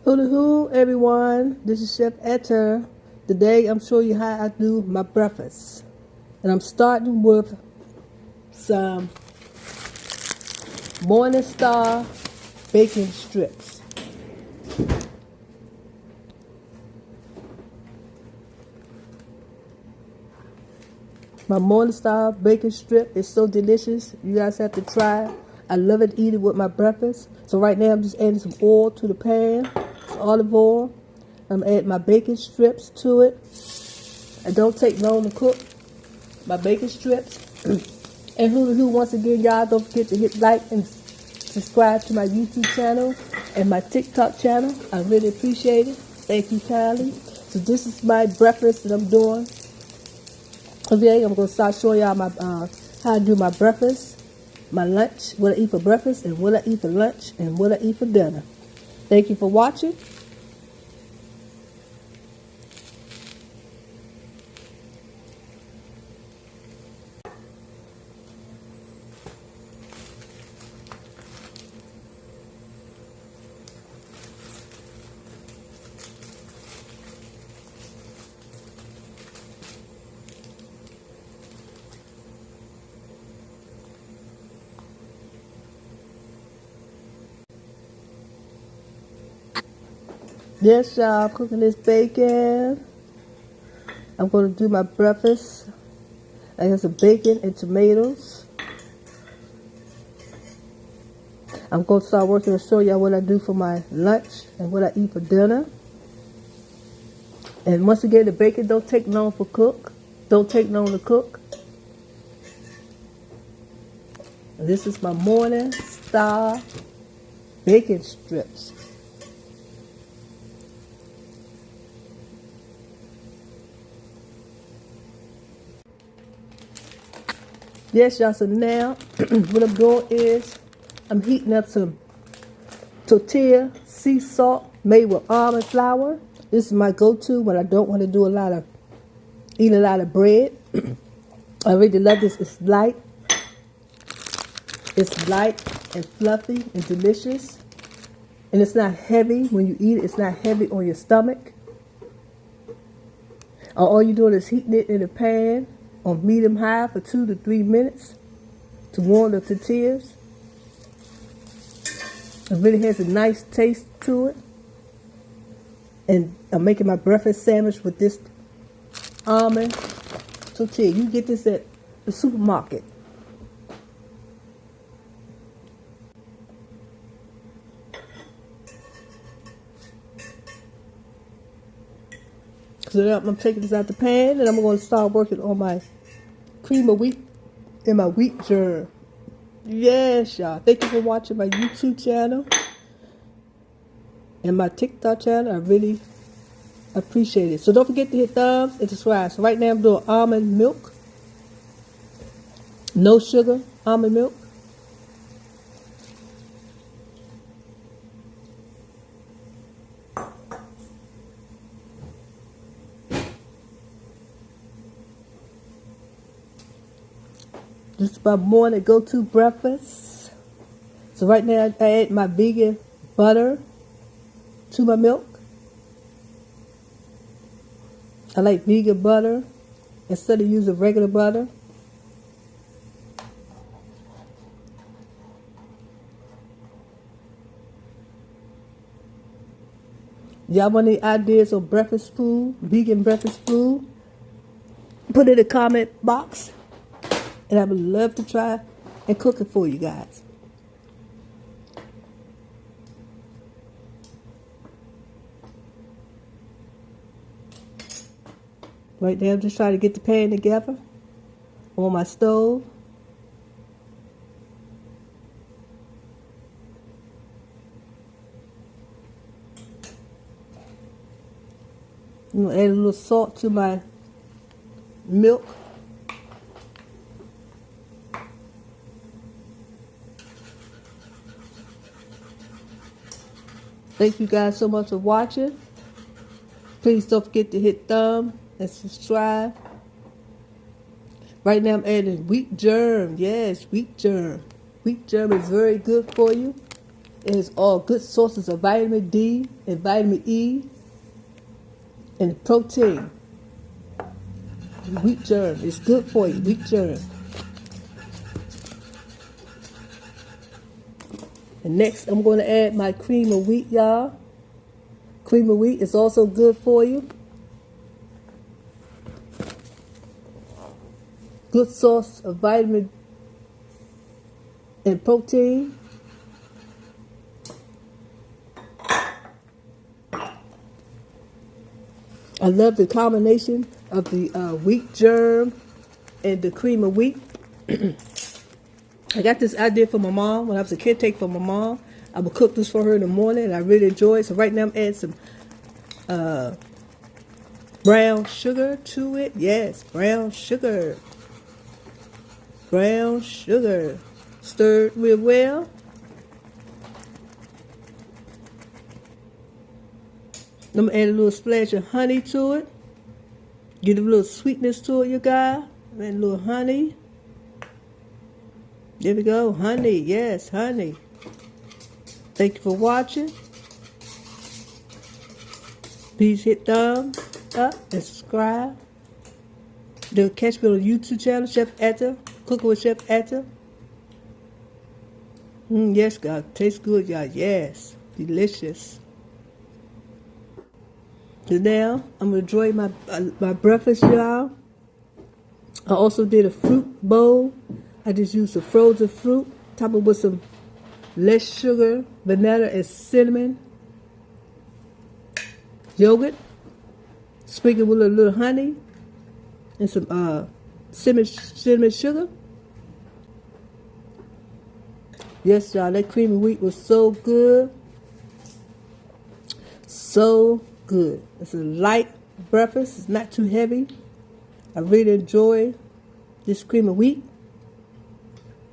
Hoo everyone, this is Chef Etta. Today I'm showing you how I do my breakfast. And I'm starting with some Morning Star bacon strips. My Morning Star bacon strip is so delicious. You guys have to try it. I love it, eat it with my breakfast. So right now I'm just adding some oil to the pan, some olive oil. I'm adding my bacon strips to it. It don't take long to cook my bacon strips. And once again, y'all don't forget to hit like and subscribe to my YouTube channel and my TikTok channel. I really appreciate it. Thank you kindly. So this is my breakfast that I'm doing. Okay, I'm going to start showing y'all my how I do my breakfast, my lunch, what I eat for breakfast, and what I eat for lunch, and what I eat for dinner. Thank you for watching. Yes, y'all, I'm cooking this bacon. I'm going to do my breakfast. I have some bacon and tomatoes. I'm going to start working to show y'all what I do for my lunch and what I eat for dinner. And once again, the bacon don't take long to cook. Don't take long to cook. And this is my Morning Star bacon strips. Yes, y'all, so now what I'm doing is I'm heating up some tortilla sea salt made with almond flour. This is my go-to when I don't want to do eat a lot of bread. I really love this. It's light and fluffy and delicious. And it's not heavy when you eat it. It's not heavy on your stomach. All you're doing is heating it in a pan on medium high for 2 to 3 minutes to warm the tortillas. It really has a nice taste to it. And I'm making my breakfast sandwich with this almond tortilla. You get this at the supermarket. So now I'm taking this out the pan and I'm going to start working on my cream of wheat and my wheat germ. Yes, y'all. Thank you for watching my YouTube channel and my TikTok channel. I really appreciate it. So don't forget to hit thumbs and subscribe. So right now I'm doing almond milk. No sugar almond milk. This is my morning go-to breakfast. So right now I add my vegan butter to my milk. I like vegan butter instead of using regular butter. Y'all want any ideas on breakfast food, vegan breakfast food? Put it in the comment box. And I would love to try and cook it for you guys. Right now I'm just trying to get the pan together on my stove. I'm going to add a little salt to my milk. Thank you guys so much for watching. Please don't forget to hit thumb and subscribe. Right now I'm adding wheat germ. Yes, wheat germ. Wheat germ is very good for you. It has all good sources of vitamin D and vitamin E and protein. Wheat germ. It's good for you. Wheat germ. And next, I'm going to add my cream of wheat, y'all. Cream of wheat is also good for you. Good source of vitamin and protein. I love the combination of the wheat germ and the cream of wheat. I got this idea from my mom when I was a caretaker for my mom. I would cook this for her in the morning, and I really enjoy it. So right now I'm adding some brown sugar to it. Yes, brown sugar. Brown sugar. Stir it real well. I'm going to add a little splash of honey to it. Get a little sweetness to it, you guys. Add a little honey. There we go. Honey. Yes, honey. Thank you for watching. Please hit thumbs up and subscribe. They'll catch me on the YouTube channel, Chef Etta. Cooking with Chef Etta. Yes, God. Tastes good, y'all. Yes. Delicious. So now, I'm going to enjoy my breakfast, y'all. I also did a fruit bowl. I just used some frozen fruit, top it with some less sugar, vanilla, and cinnamon yogurt. Sprinkle with a little honey and some cinnamon sugar. Yes, y'all, that cream of wheat was so good. So good. It's a light breakfast. It's not too heavy. I really enjoy this cream of wheat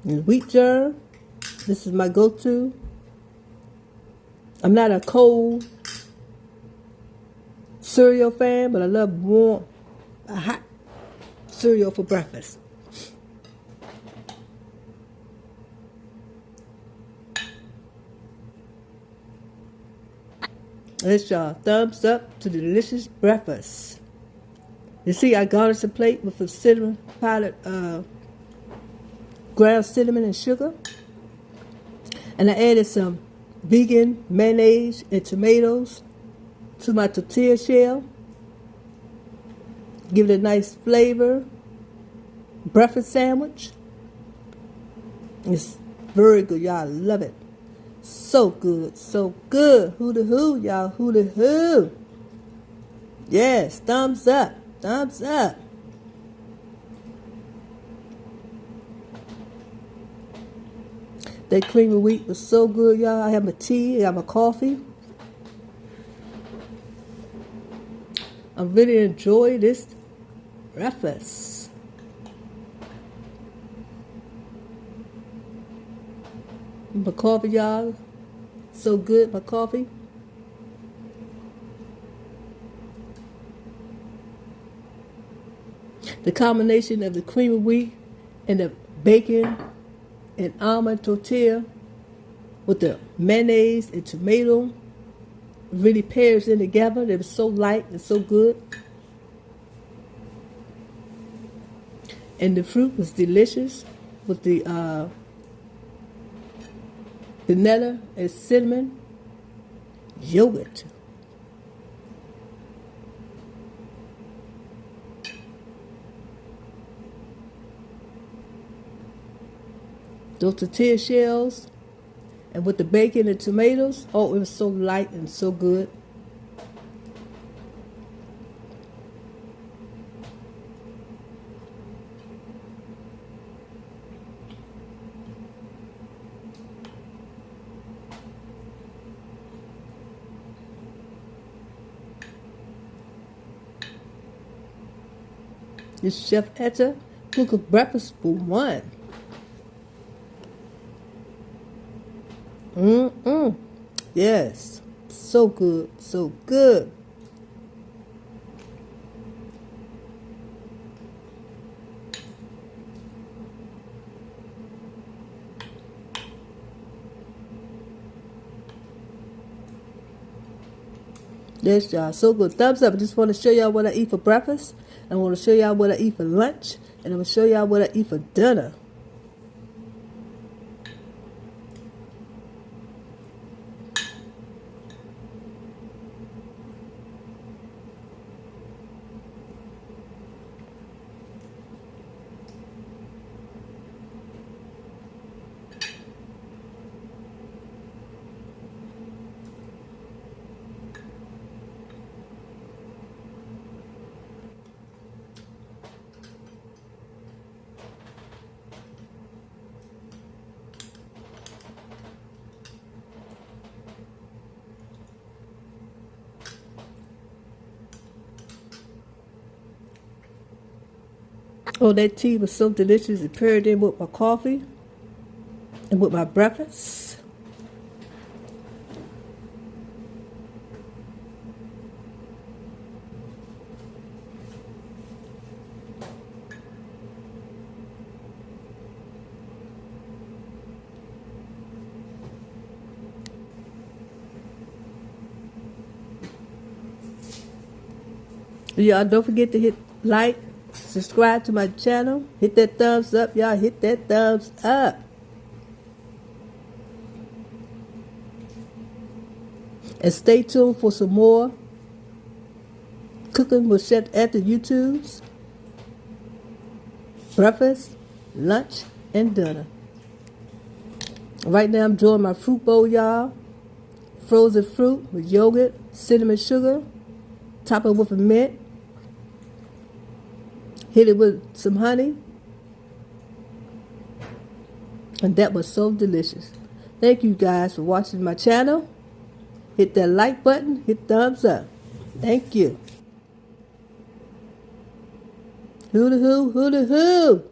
and wheat germ. This is my go-to. I'm not a cold cereal fan, but I love warm, hot cereal for breakfast. Let's y'all thumbs up to the delicious breakfast. You see, I garnished the plate with some cinnamon powdered, ground cinnamon and sugar. And I added some vegan mayonnaise and tomatoes to my tortilla shell. Give it a nice flavor. Breakfast sandwich. It's very good, y'all. Love it. So good, so good. Who the who, y'all? Who the who? Yes, thumbs up. Thumbs up. That cream of wheat was so good, y'all. I have my tea, I have my coffee. I really enjoy this breakfast. My coffee, y'all. So good, my coffee. The combination of the cream of wheat and the bacon and almond tortilla with the mayonnaise and tomato really pairs in together. They were so light and so good. And the fruit was delicious with the vanilla and cinnamon yogurt. Those tortilla shells and with the bacon and tomatoes, oh, it was so light and so good. This Chef Etta cook a breakfast for one. Yes. So good. So good. Yes, y'all. So good. Thumbs up. I just want to show y'all what I eat for breakfast. I want to show y'all what I eat for lunch. And I'm going to show y'all what I eat for dinner. Oh, that tea was so delicious. It paired in with my coffee and with my breakfast. Y'all don't forget to hit like, subscribe to my channel. Hit that thumbs up, y'all. Hit that thumbs up. And stay tuned for some more cooking with Chef Etta YouTubes. Breakfast, lunch, and dinner. Right now I'm enjoying my fruit bowl, y'all. Frozen fruit with yogurt, cinnamon sugar. Top it with a mint. Hit it with some honey. And that was so delicious. Thank you guys for watching my channel. Hit that like button. Hit thumbs up. Thank you. Hoo-da-hoo, hoo-da-hoo.